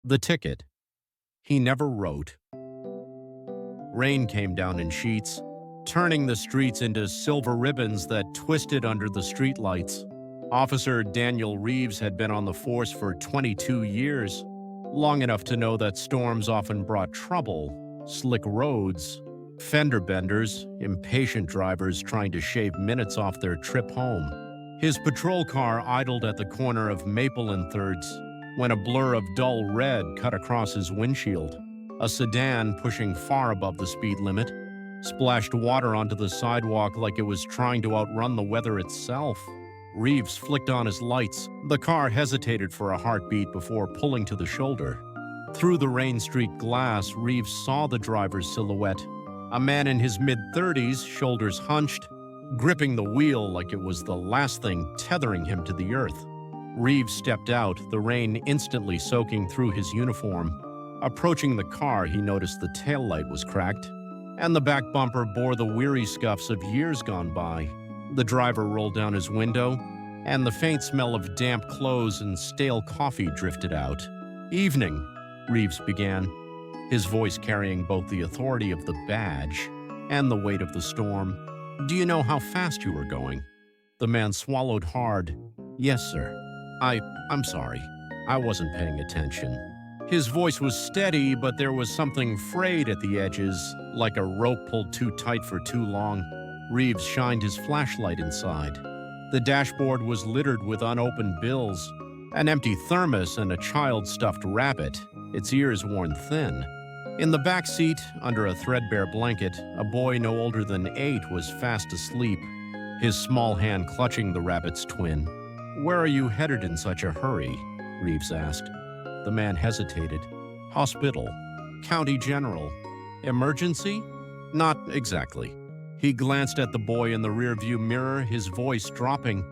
The ticket. He never wrote. Rain came down in sheets, turning the streets into silver ribbons that twisted under the streetlights. Officer Daniel Reeves had been on the force for 22 years, long enough to know that storms often brought trouble, slick roads, fender benders, impatient drivers trying to shave minutes off their trip home. His patrol car idled at the corner of Maple and Thirds when a blur of dull red cut across his windshield. A sedan, pushing far above the speed limit, splashed water onto the sidewalk like it was trying to outrun the weather itself. Reeves flicked on his lights. The car hesitated for a heartbeat before pulling to the shoulder. Through the rain-streaked glass, Reeves saw the driver's silhouette. A man in his mid-30s, shoulders hunched, gripping the wheel like it was the last thing tethering him to the earth. Reeves stepped out, the rain instantly soaking through his uniform. Approaching the car, he noticed the taillight was cracked, and the back bumper bore the weary scuffs of years gone by. The driver rolled down his window, and the faint smell of damp clothes and stale coffee drifted out. "Evening," Reeves began, his voice carrying both the authority of the badge and the weight of the storm. "Do you know how fast you were going?" The man swallowed hard. "Yes, sir. I'm sorry. I wasn't paying attention." His voice was steady, but there was something frayed at the edges, like a rope pulled too tight for too long. Reeves shined his flashlight inside. The dashboard was littered with unopened bills, an empty thermos and a child-stuffed rabbit, its ears worn thin. In the back seat, under a threadbare blanket, a boy no older than 8 was fast asleep, his small hand clutching the rabbit's twin. "Where are you headed in such a hurry?" Reeves asked. The man hesitated. "Hospital. County General. Emergency?" "Not exactly." He glanced at the boy in the rearview mirror, his voice dropping.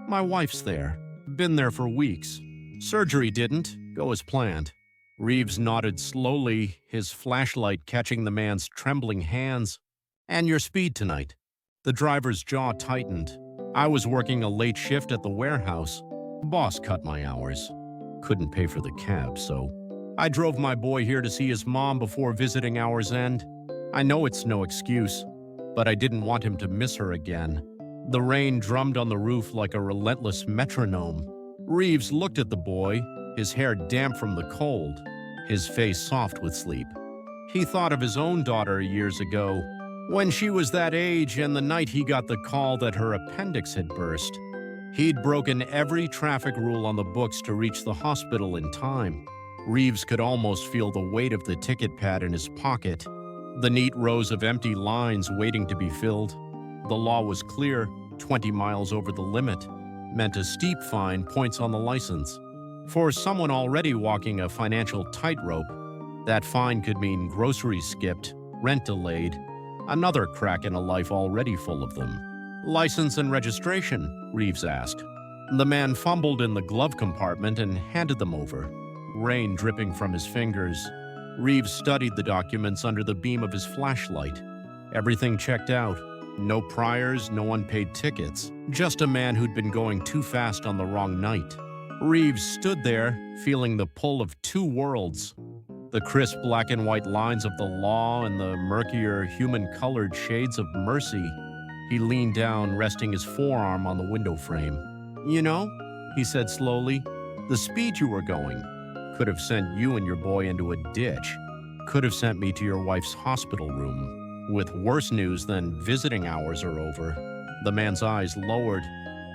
"My wife's there. Been there for weeks. Surgery didn't go as planned." Reeves nodded slowly, his flashlight catching the man's trembling hands. "And your speed tonight?" The driver's jaw tightened. "I was working a late shift at the warehouse. Boss cut my hours. Couldn't pay for the cab, so I drove my boy here to see his mom before visiting hour's end. I know it's no excuse, but I didn't want him to miss her again." The rain drummed on the roof like a relentless metronome. Reeves looked at the boy, his hair damp from the cold, his face soft with sleep. He thought of his own daughter years ago, when she was that age and the night he got the call that her appendix had burst. He'd broken every traffic rule on the books to reach the hospital in time. Reeves could almost feel the weight of the ticket pad in his pocket, the neat rows of empty lines waiting to be filled. The law was clear: 20 miles over the limit meant a steep fine, points on the license. For someone already walking a financial tightrope, that fine could mean groceries skipped, rent delayed, another crack in a life already full of them. "License and registration?" Reeves asked. The man fumbled in the glove compartment and handed them over, rain dripping from his fingers. Reeves studied the documents under the beam of his flashlight. Everything checked out. No priors, no unpaid tickets, just a man who'd been going too fast on the wrong night. Reeves stood there, feeling the pull of two worlds, the crisp black and white lines of the law and the murkier, human-colored shades of mercy. He leaned down, resting his forearm on the window frame. "You know," he said slowly, "the speed you were going could have sent you and your boy into a ditch, could have sent me to your wife's hospital room, with worse news than visiting hours are over." The man's eyes lowered.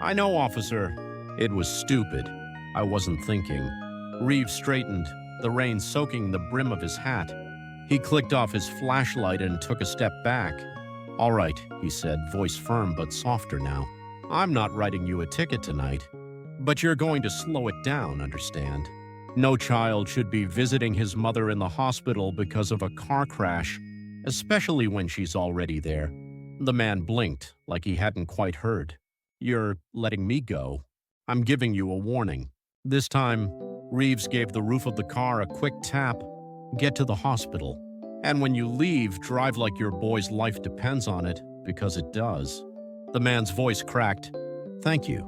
"I know, officer. It was stupid. I wasn't thinking." Reeves straightened, the rain soaking the brim of his hat. He clicked off his flashlight and took a step back. "All right," he said, voice firm but softer now. "I'm not writing you a ticket tonight, but you're going to slow it down, understand? No child should be visiting his mother in the hospital because of a car crash, especially when she's already there." The man blinked, like he hadn't quite heard. "You're letting me go? I'm giving you a warning." This time, Reeves gave the roof of the car a quick tap. "Get to the hospital. And when you leave, drive like your boy's life depends on it, because it does." The man's voice cracked. "Thank you.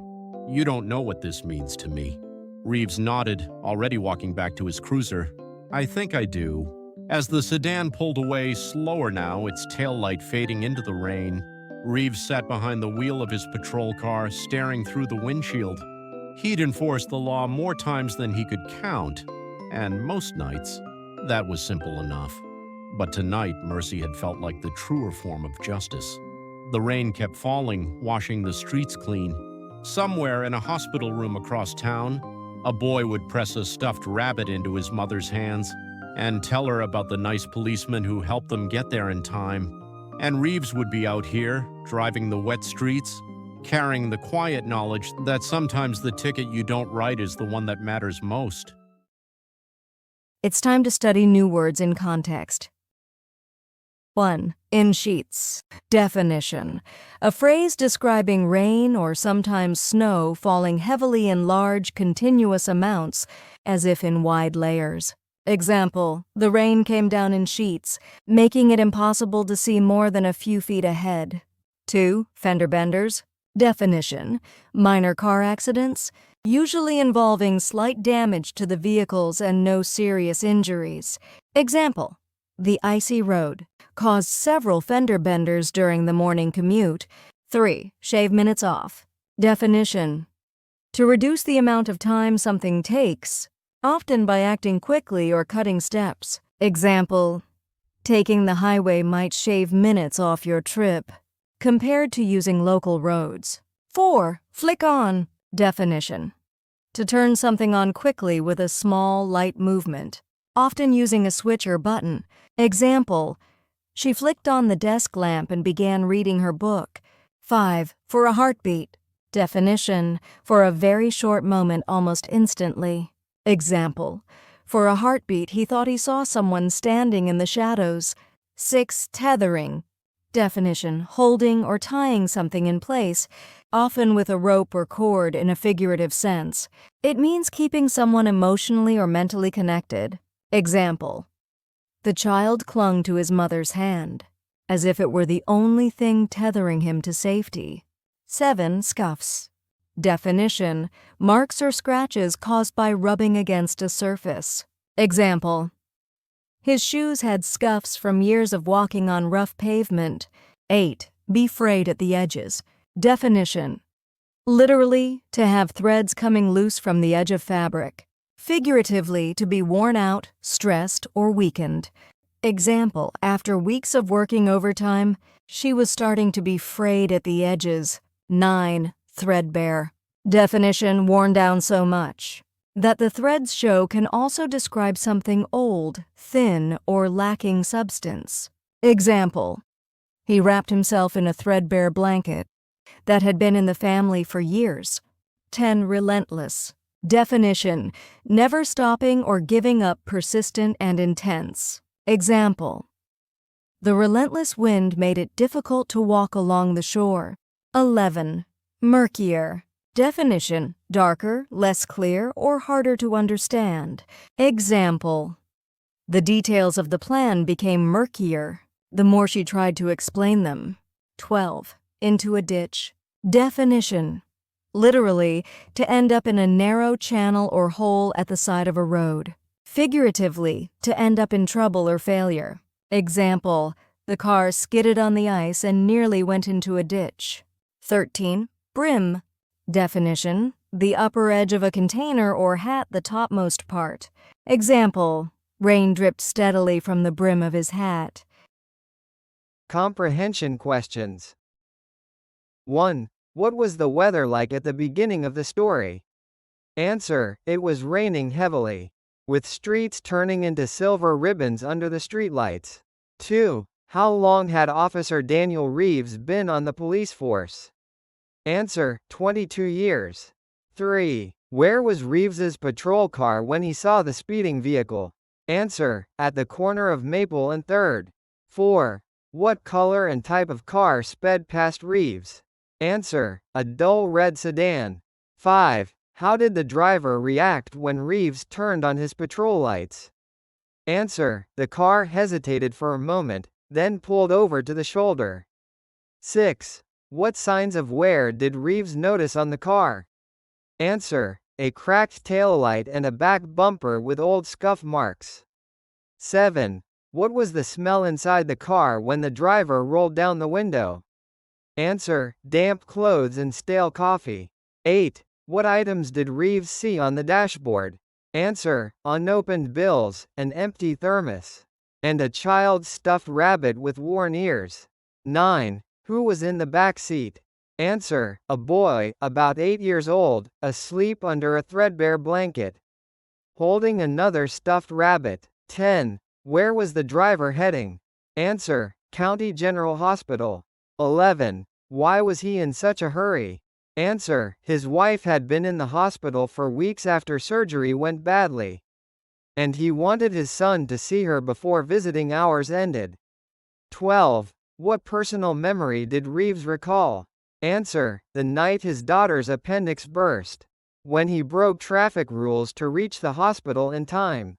You don't know what this means to me." Reeves nodded, already walking back to his cruiser. I think I do. As the sedan pulled away, slower now, its taillight fading into the rain, Reeves sat behind the wheel of his patrol car, staring through the windshield. He'd enforced the law more times than he could count, and most nights, that was simple enough. But tonight, mercy had felt like the truer form of justice. The rain kept falling, washing the streets clean. Somewhere in a hospital room across town, a boy would press a stuffed rabbit into his mother's hands and tell her about the nice policeman who helped them get there in time. And Reeves would be out here, driving the wet streets, carrying the quiet knowledge that sometimes the ticket you don't write is the one that matters most. It's time to study new words in context. 1. In sheets. Definition. A phrase describing rain or sometimes snow falling heavily in large, continuous amounts, as if in wide layers. Example, the rain came down in sheets, making it impossible to see more than a few feet ahead. 2. Fender benders. Definition. Minor car accidents, usually involving slight damage to the vehicles and no serious injuries. Example, the icy road caused several fender benders during the morning commute. 3. Shave minutes off. Definition. To reduce the amount of time something takes, often by acting quickly or cutting steps. Example, taking the highway might shave minutes off your trip, compared to using local roads. 4. Flick on. Definition. To turn something on quickly with a small, light movement, often using a switch or button. Example, she flicked on the desk lamp and began reading her book. 5. For a heartbeat. Definition. For a very short moment, almost instantly. Example, for a heartbeat, he thought he saw someone standing in the shadows. 6. Tethering. Definition. Holding or tying something in place, often with a rope or cord in a figurative sense. It means keeping someone emotionally or mentally connected. Example, the child clung to his mother's hand, as if it were the only thing tethering him to safety. 7. Scuffs. Definition. Marks or scratches caused by rubbing against a surface. Example, his shoes had scuffs from years of walking on rough pavement. 8. Be frayed at the edges. Definition. Literally, to have threads coming loose from the edge of fabric. Figuratively, to be worn out, stressed, or weakened. Example, after weeks of working overtime, she was starting to be frayed at the edges. 9. Threadbare. Definition. Worn down so much that the threads show can also describe something old, thin, or lacking substance. Example, he wrapped himself in a threadbare blanket that had been in the family for years. 10. Relentless. Definition. Never stopping or giving up, persistent and intense. Example, the relentless wind made it difficult to walk along the shore. 11. Murkier. Definition. Darker, less clear, or harder to understand. Example, the details of the plan became murkier the more she tried to explain them. 12. Into a ditch. Definition. Literally, to end up in a narrow channel or hole at the side of a road. Figuratively, to end up in trouble or failure. Example, the car skidded on the ice and nearly went into a ditch. 13. Brim. Definition. The upper edge of a container or hat, the topmost part. Example, rain dripped steadily from the brim of his hat. Comprehension questions. 1. What was the weather like at the beginning of the story? Answer, it was raining heavily, with streets turning into silver ribbons under the streetlights. 2. How long had Officer Daniel Reeves been on the police force? Answer, 22 years. 3. Where was Reeves's patrol car when he saw the speeding vehicle? Answer, at the corner of Maple and 3rd. 4. What color and type of car sped past Reeves? Answer, a dull red sedan. 5. How did the driver react when Reeves turned on his patrol lights? Answer, the car hesitated for a moment, then pulled over to the shoulder. 6. What signs of wear did Reeves notice on the car? Answer, A cracked taillight and a back bumper with old scuff marks. 7. What was the smell inside the car when the driver rolled down the window? Answer: damp clothes and stale coffee. 8. What items did Reeves see on the dashboard? Answer: unopened bills, an empty thermos, and a child's stuffed rabbit with worn ears. 9. Who was in the back seat? Answer: a boy, about 8 years old, asleep under a threadbare blanket, holding another stuffed rabbit. 10. Where was the driver heading? Answer: County General Hospital. 11. Why was he in such a hurry? Answer: his wife had been in the hospital for weeks after surgery went badly, and he wanted his son to see her before visiting hours ended. 12. What personal memory did Reeves recall? Answer: the night his daughter's appendix burst, when he broke traffic rules to reach the hospital in time.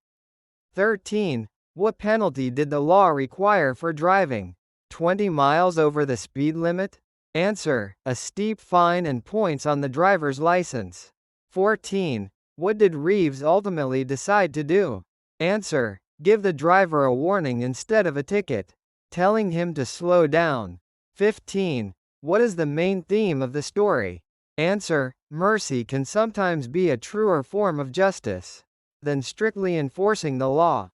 13. What penalty did the law require for driving 20 miles over the speed limit? Answer: a steep fine and points on the driver's license. 14. What did Reeves ultimately decide to do? Answer: give the driver a warning instead of a ticket, telling him to slow down. 15. What is the main theme of the story? Answer: mercy can sometimes be a truer form of justice than strictly enforcing the law.